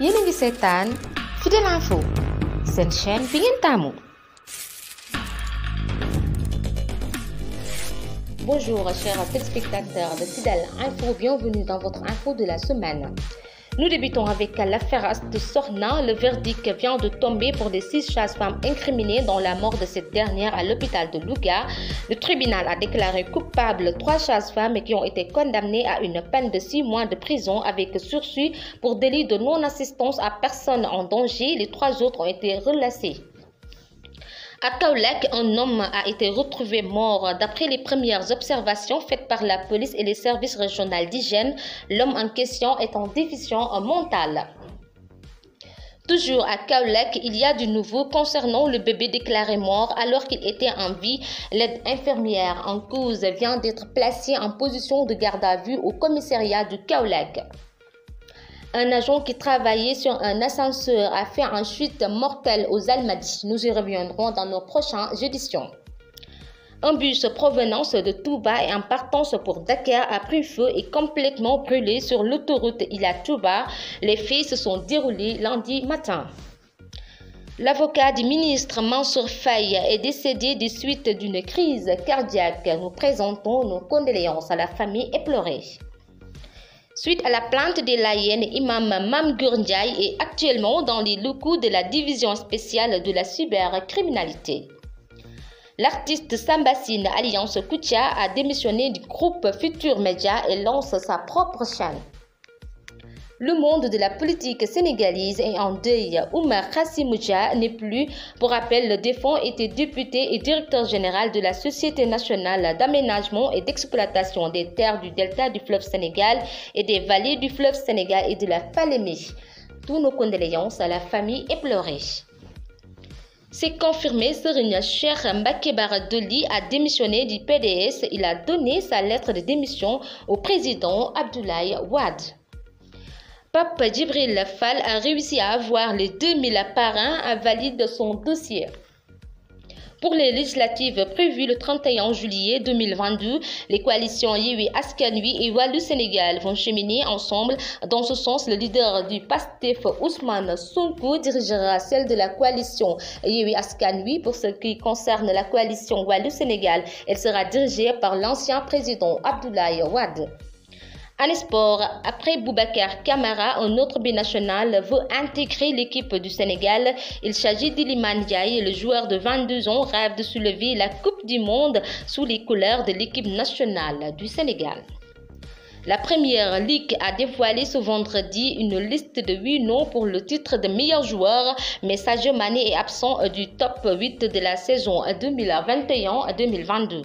yéen a ngi seetaan Fidèle Info seen chaîne bi ngeen taamu. Bonjour chers téléspectateurs de Fidèle Info, bienvenue dans votre info de la semaine. Nous débutons avec l'affaire Astou Sokhna. Le verdict vient de tomber pour les 6 sages-femmes incriminées dans la mort de cette dernière à l'hôpital de Louga. Le tribunal a déclaré coupables 3 sages-femmes qui ont été condamnées à une peine de 6 mois de prison avec sursis pour délit de non-assistance à personne en danger. Les 3 autres ont été relâchés. À Kaolack, un homme a été retrouvé mort. D'après les premières observations faites par la police et les services régionaux d'hygiène, l'homme en question est en déficience mentale. Toujours à Kaolack, il y a du nouveau concernant le bébé déclaré mort alors qu'il était en vie. L'aide infirmière en cause vient d'être placée en position de garde à vue au commissariat du Kaolack. Un agent qui travaillait sur un ascenseur a fait une chute mortelle aux Almadies. Nous y reviendrons dans nos prochaines éditions. Un bus provenance de Touba et en partance pour Dakar a pris feu et complètement brûlé sur l'autoroute Ila-Touba. Les faits se sont déroulés lundi matin. L'avocat du ministre Mansour Faye est décédé des suites d'une crise cardiaque. Nous présentons nos condoléances à la famille éplorée. Suite à la plainte des Layènes, Imam Mame Goor Ndiaye est actuellement dans les locaux de la division spéciale de la cybercriminalité. L'artiste Sambassine Alliance Koutia a démissionné du groupe Futur Média et lance sa propre chaîne. Le monde de la politique sénégalaise est en deuil. Oumar Kassimoucha n'est plus. Pour rappel, le défunt était député et directeur général de la Société nationale d'aménagement et d'exploitation des terres du delta du fleuve Sénégal et des vallées du fleuve Sénégal et de la Falémé. Tous nos condoléances à la famille éplorée. C'est confirmé, Serigne Cheikh Mbacké Bara Dolly a démissionné du PDS. Il a donné sa lettre de démission au président Abdoulaye Wade. Pape Djibril Fall a réussi à avoir les 2000 parrains à valider son dossier. Pour les législatives prévues le 31 juillet 2022, les coalitions Yewwi Askan Wi et Wallu Sénégal vont cheminer ensemble. Dans ce sens, le leader du PASTEF, Ousmane Sonko, dirigera celle de la coalition Yewwi Askan Wi. Pour ce qui concerne la coalition Wallu Sénégal, elle sera dirigée par l'ancien président Abdoulaye Wade. En sport, après Boubacar Kamara, un autre binational veut intégrer l'équipe du Sénégal. Il s'agit d'Iliman Ndiaye, le joueur de 22 ans rêve de soulever la Coupe du Monde sous les couleurs de l'équipe nationale du Sénégal. La Première Ligue a dévoilé ce vendredi une liste de 8 noms pour le titre de meilleur joueur, mais Sadio Mané est absent du top 8 de la saison 2021-2022.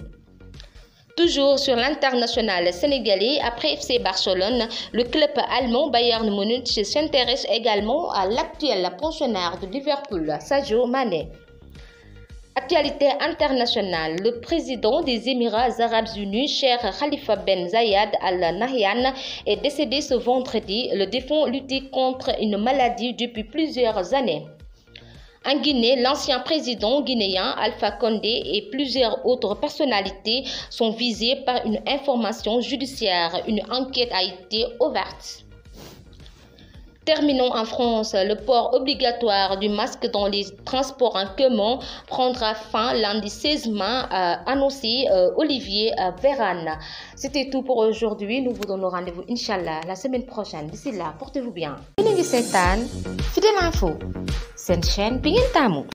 Toujours sur l'international sénégalais, après FC Barcelone, le club allemand Bayern Munich s'intéresse également à l'actuel pensionnaire de Liverpool, Sadio Mané. Actualité internationale, le président des Émirats arabes unis, Cheikh Khalifa Ben Zayed Al Nahyan, est décédé ce vendredi. Le défunt luttait contre une maladie depuis plusieurs années. En Guinée, l'ancien président guinéen Alpha Condé et plusieurs autres personnalités sont visées par une information judiciaire. Une enquête a été ouverte. Terminons en France. Le port obligatoire du masque dans les transports en commun prendra fin lundi 16 mai, annoncé Olivier Véran. C'était tout pour aujourd'hui. Nous vous donnons rendez-vous, Inch'Allah, la semaine prochaine. D'ici là, portez-vous bien. Fidèle Info, c'est une chaîne bi ngeen taamu.